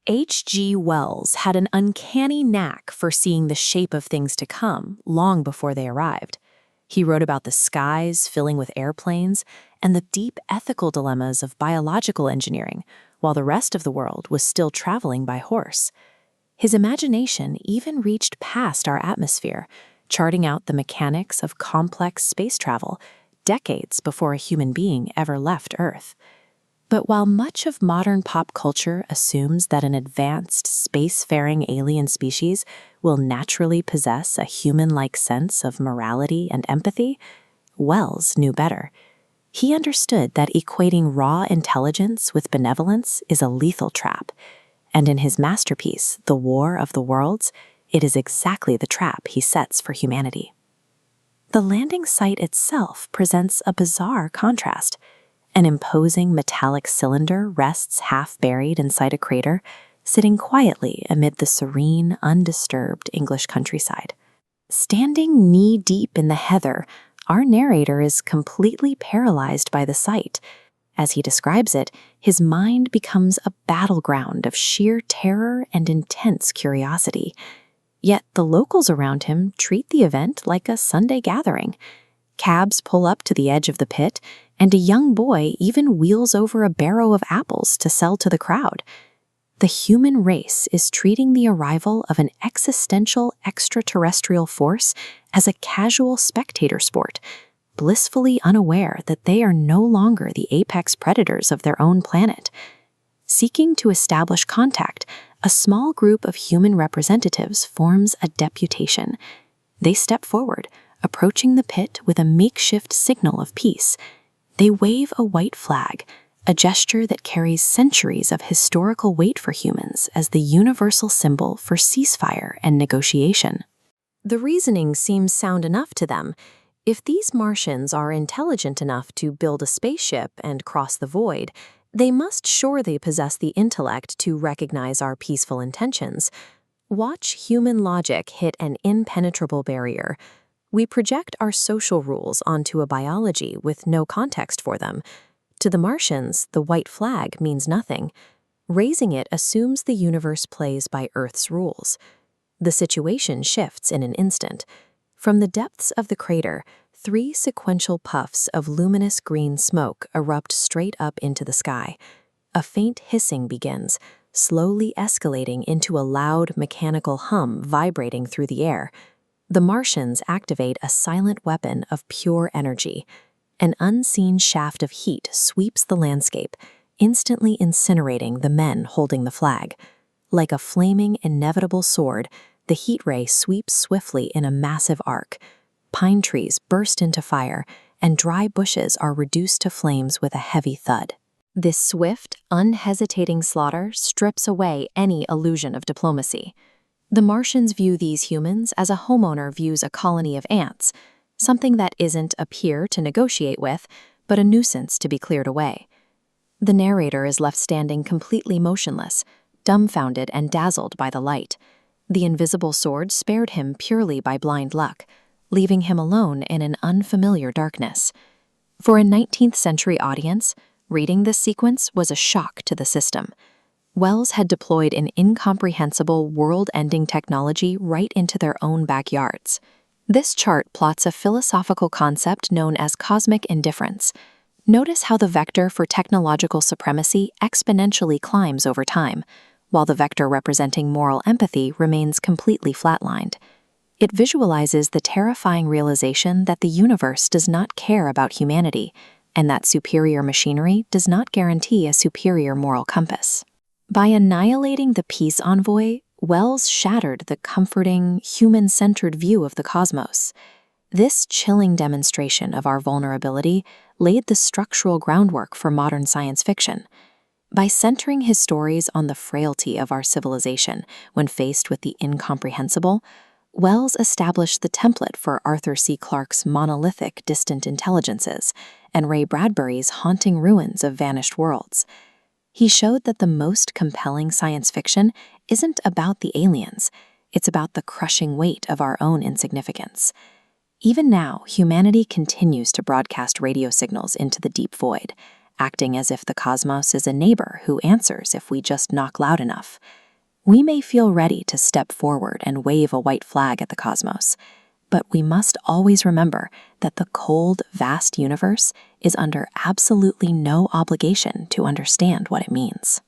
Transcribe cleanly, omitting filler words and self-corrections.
H.G. Wells had an uncanny knack for seeing the shape of things to come long before they arrived. He wrote about the skies filling with airplanes and the deep ethical dilemmas of biological engineering, while the rest of the world was still traveling by horse. His imagination even reached past our atmosphere, charting out the mechanics of complex space travel decades before a human being ever left Earth. But while much of modern pop culture assumes that an advanced, spacefaring alien species will naturally possess a human-like sense of morality and empathy, Wells knew better. He understood that equating raw intelligence with benevolence is a lethal trap, and in his masterpiece, The War of the Worlds, it is exactly the trap he sets for humanity. The landing site itself presents a bizarre contrast. An imposing metallic cylinder rests half-buried inside a crater, sitting quietly amid the serene, undisturbed English countryside. Standing knee-deep in the heather, our narrator is completely paralyzed by the sight. As he describes it, his mind becomes a battleground of sheer terror and intense curiosity. Yet the locals around him treat the event like a Sunday gathering. Cabs pull up to the edge of the pit, and a young boy even wheels over a barrow of apples to sell to the crowd. The human race is treating the arrival of an existential extraterrestrial force as a casual spectator sport, blissfully unaware that they are no longer the apex predators of their own planet. Seeking to establish contact, a small group of human representatives forms a deputation. They step forward, approaching the pit with a makeshift signal of peace. They wave a white flag, a gesture that carries centuries of historical weight for humans as the universal symbol for ceasefire and negotiation. The reasoning seems sound enough to them. If these Martians are intelligent enough to build a spaceship and cross the void, they must surely possess the intellect to recognize our peaceful intentions. Watch human logic hit an impenetrable barrier. We project our social rules onto a biology with no context for them. To the Martians, the white flag means nothing. Raising it assumes the universe plays by Earth's rules. The situation shifts in an instant. From the depths of the crater, 3 sequential puffs of luminous green smoke erupt straight up into the sky. A faint hissing begins, slowly escalating into a loud mechanical hum vibrating through the air. The Martians activate a silent weapon of pure energy. An unseen shaft of heat sweeps the landscape, instantly incinerating the men holding the flag. Like a flaming, inevitable sword, the heat ray sweeps swiftly in a massive arc. Pine trees burst into fire, and dry bushes are reduced to flames with a heavy thud. This swift, unhesitating slaughter strips away any illusion of diplomacy. The Martians view these humans as a homeowner views a colony of ants, something that isn't a peer to negotiate with, but a nuisance to be cleared away. The narrator is left standing completely motionless, dumbfounded and dazzled by the light. The invisible sword spared him purely by blind luck, leaving him alone in an unfamiliar darkness. For a 19th century audience, reading this sequence was a shock to the system. Wells had deployed an incomprehensible, world-ending technology right into their own backyards. This chart plots a philosophical concept known as cosmic indifference. Notice how the vector for technological supremacy exponentially climbs over time, while the vector representing moral empathy remains completely flatlined. It visualizes the terrifying realization that the universe does not care about humanity, and that superior machinery does not guarantee a superior moral compass. By annihilating the peace envoy, Wells shattered the comforting, human-centered view of the cosmos. This chilling demonstration of our vulnerability laid the structural groundwork for modern science fiction. By centering his stories on the frailty of our civilization when faced with the incomprehensible, Wells established the template for Arthur C. Clarke's monolithic distant intelligences and Ray Bradbury's haunting ruins of vanished worlds. He showed that the most compelling science fiction isn't about the aliens, it's about the crushing weight of our own insignificance. Even now, humanity continues to broadcast radio signals into the deep void, acting as if the cosmos is a neighbor who answers if we just knock loud enough. We may feel ready to step forward and wave a white flag at the cosmos, but we must always remember that the cold, vast universe is under absolutely no obligation to understand what it means.